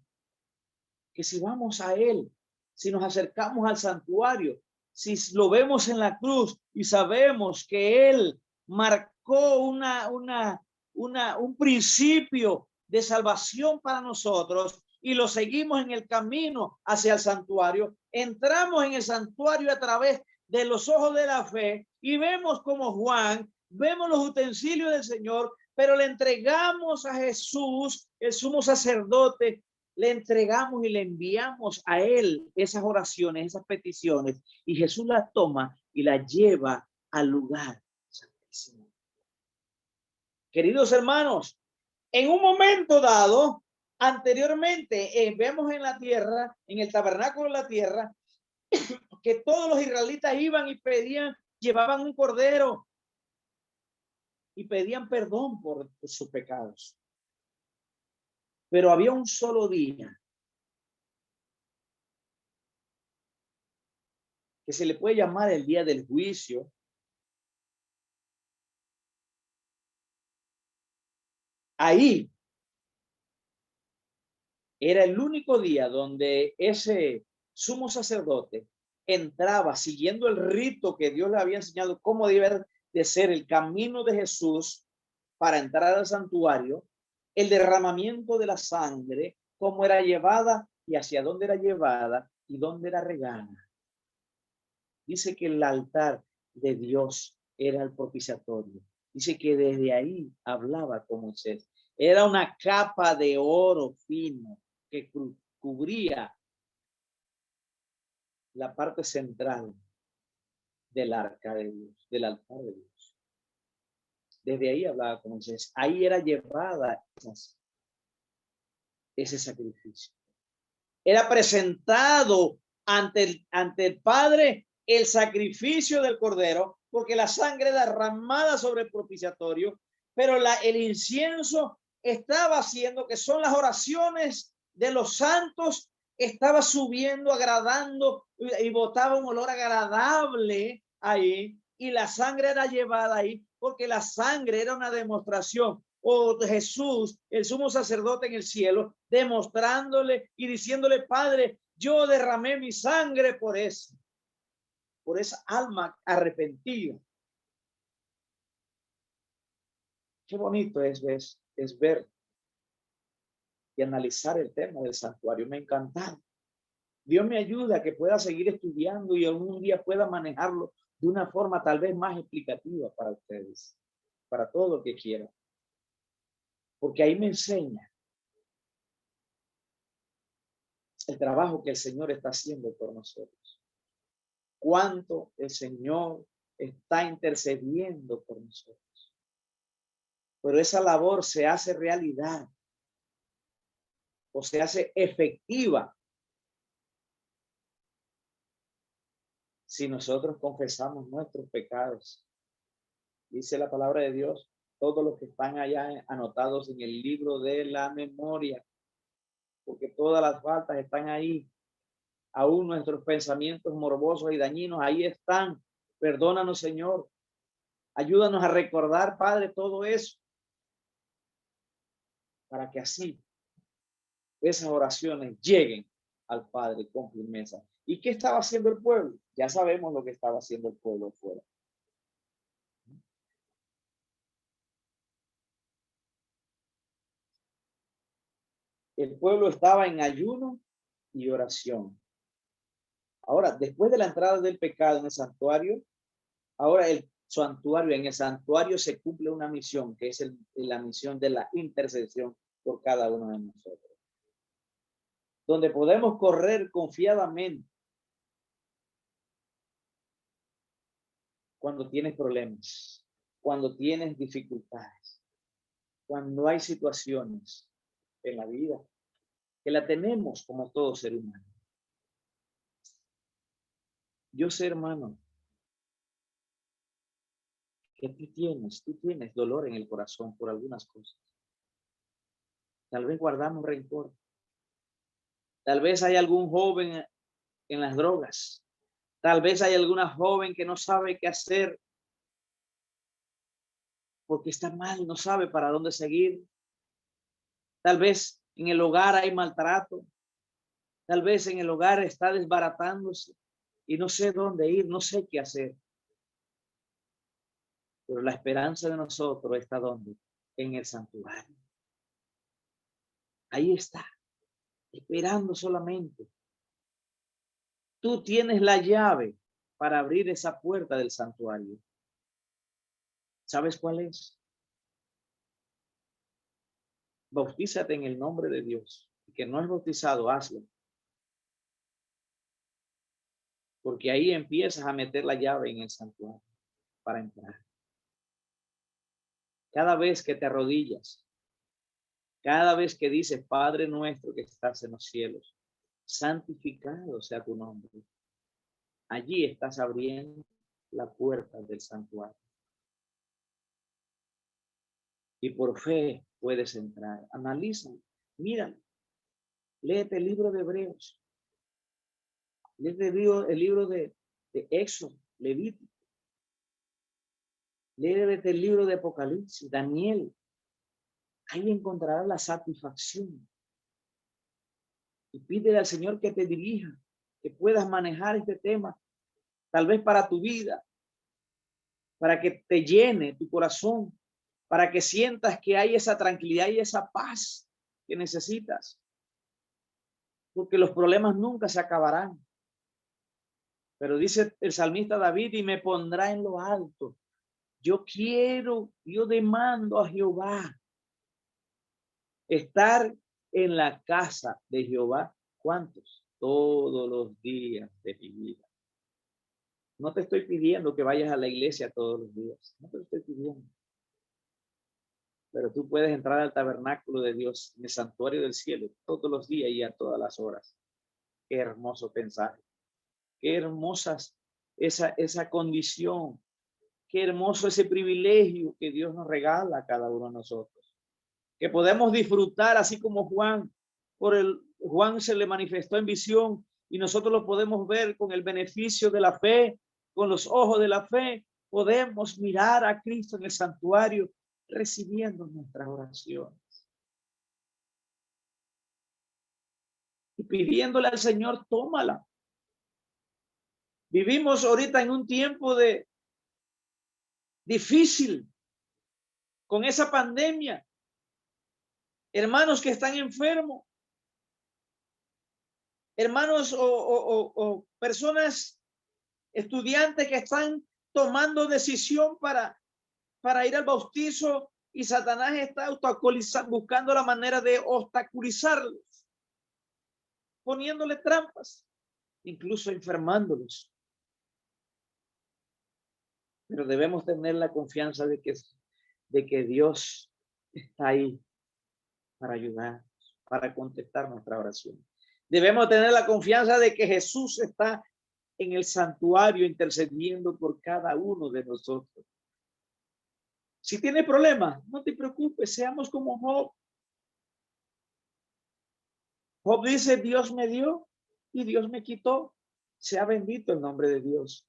que si vamos a Él, si nos acercamos al santuario, si lo vemos en la cruz y sabemos que Él marcó un principio de salvación para nosotros y lo seguimos en el camino hacia el santuario, entramos en el santuario a través de los ojos de la fe y vemos como Juan, vemos los utensilios del Señor, pero le entregamos a Jesús, el sumo sacerdote, le entregamos y le enviamos a Él esas oraciones, esas peticiones, y Jesús las toma y las lleva al lugar santísimo. Queridos hermanos, en un momento dado, anteriormente, vemos en la tierra, en el tabernáculo de la tierra, que todos los israelitas iban y pedían, llevaban un cordero y pedían perdón por sus pecados. Pero había un solo día que se le puede llamar el día del juicio. Ahí era el único día donde ese sumo sacerdote entraba siguiendo el rito que Dios le había enseñado cómo debe de ser el camino de Jesús para entrar al santuario, el derramamiento de la sangre, cómo era llevada y hacia dónde era llevada y dónde era regada. Dice que el altar de Dios era el propiciatorio. Dice que desde ahí hablaba con Moisés. Era una capa de oro fino que cubría la parte central del arca de Dios, del altar de Dios. Desde ahí hablaba con Moisés. Ahí era llevada ese sacrificio. Era presentado ante el Padre el sacrificio del cordero, porque la sangre derramada sobre el propiciatorio, pero el incienso estaba haciendo, que son las oraciones de los santos, estaba subiendo, agradando y botaba un olor agradable ahí, y la sangre era llevada ahí, porque la sangre era una demostración. O Jesús, el sumo sacerdote en el cielo, demostrándole y diciéndole: Padre, yo derramé mi sangre por esa alma arrepentida. Qué bonito es ver y analizar el tema del santuario. Me encanta. Dios me ayuda a que pueda seguir estudiando y algún día pueda manejarlo de una forma tal vez más explicativa para ustedes, para todo lo que quieran. Porque ahí me enseña el trabajo que el Señor está haciendo por nosotros. Cuánto el Señor está intercediendo por nosotros. Pero esa labor se hace realidad o se hace efectiva si nosotros confesamos nuestros pecados. Dice la palabra de Dios, todos los que están allá anotados en el libro de la memoria, porque todas las faltas están ahí. Aún nuestros pensamientos morbosos y dañinos, ahí están. Perdónanos, Señor. Ayúdanos a recordar, Padre, todo eso, para que así esas oraciones lleguen al Padre con firmeza. ¿Y qué estaba haciendo el pueblo? Ya sabemos lo que estaba haciendo el pueblo fuera. El pueblo estaba en ayuno y oración. Ahora, después de la entrada del pecado en el santuario, ahora en el santuario se cumple una misión, que es la misión de la intercesión por cada uno de nosotros, donde podemos correr confiadamente cuando tienes problemas, cuando tienes dificultades, cuando hay situaciones en la vida que la tenemos como todo ser humano. Yo sé, hermano, que tú tienes dolor en el corazón por algunas cosas. Tal vez guardamos rencor. Tal vez hay algún joven en las drogas. Tal vez hay alguna joven que no sabe qué hacer porque está mal, no sabe para dónde seguir. Tal vez en el hogar hay maltrato. Tal vez en el hogar está desbaratándose y no sé dónde ir, no sé qué hacer. Pero la esperanza de nosotros está ¿dónde? En el santuario. Ahí está, esperando solamente. Tú tienes la llave para abrir esa puerta del santuario. ¿Sabes cuál es? Bautízate en el nombre de Dios. El que no es bautizado, hazlo. Porque ahí empiezas a meter la llave en el santuario para entrar. Cada vez que te arrodillas, cada vez que dices, Padre nuestro que estás en los cielos, santificado sea tu nombre. Allí estás abriendo la puerta del santuario. Y por fe puedes entrar. Analiza, mira, léete el libro de Hebreos. Léete el libro de Éxodo, Levítico. Léete el libro de Apocalipsis, Daniel. Ahí encontrarás la satisfacción. Y pídele al Señor que te dirija, que puedas manejar este tema, tal vez para tu vida, para que te llene tu corazón, para que sientas que hay esa tranquilidad y esa paz que necesitas. Porque los problemas nunca se acabarán. Pero dice el salmista David, y me pondrá en lo alto. Yo demando a Jehová estar en la casa de Jehová. ¿Cuántos? Todos los días de mi vida. No te estoy pidiendo que vayas a la iglesia todos los días. No te lo estoy pidiendo. Pero tú puedes entrar al tabernáculo de Dios, en el santuario del cielo, todos los días y a todas las horas. Qué hermoso pensar. Qué hermosas esa condición. Qué hermoso ese privilegio que Dios nos regala a cada uno de nosotros. Que podemos disfrutar así como Juan. Juan se le manifestó en visión y nosotros lo podemos ver con el beneficio de la fe, con los ojos de la fe. Podemos mirar a Cristo en el santuario recibiendo nuestras oraciones. Y pidiéndole al Señor, tómala. Vivimos ahorita en un tiempo de difícil con esa pandemia. Hermanos que están enfermos. Hermanos o personas, estudiantes que están tomando decisión para ir al bautizo y Satanás está buscando la manera de obstaculizarlos, poniéndole trampas, incluso enfermándolos. Pero debemos tener la confianza de que Dios está ahí para ayudar, para contestar nuestra oración. Debemos tener la confianza de que Jesús está en el santuario intercediendo por cada uno de nosotros. Si tiene problemas, no te preocupes, seamos como Job. Job dice, Dios me dio y Dios me quitó. Sea bendito el nombre de Dios.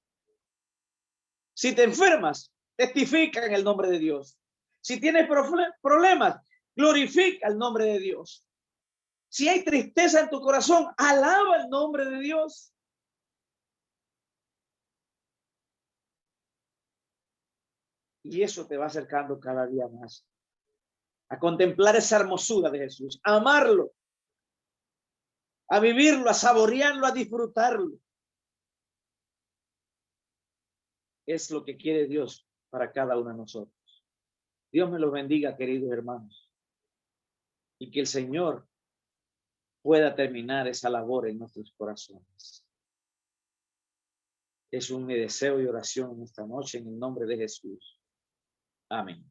Si te enfermas, testifica en el nombre de Dios. Si tienes problemas, glorifica el nombre de Dios. Si hay tristeza en tu corazón, alaba el nombre de Dios. Y eso te va acercando cada día más a contemplar esa hermosura de Jesús, a amarlo, a vivirlo, a saborearlo, a disfrutarlo. Es lo que quiere Dios para cada uno de nosotros. Dios me los bendiga, queridos hermanos, y que el Señor pueda terminar esa labor en nuestros corazones. Es mi deseo y oración en esta noche en el nombre de Jesús. Amén.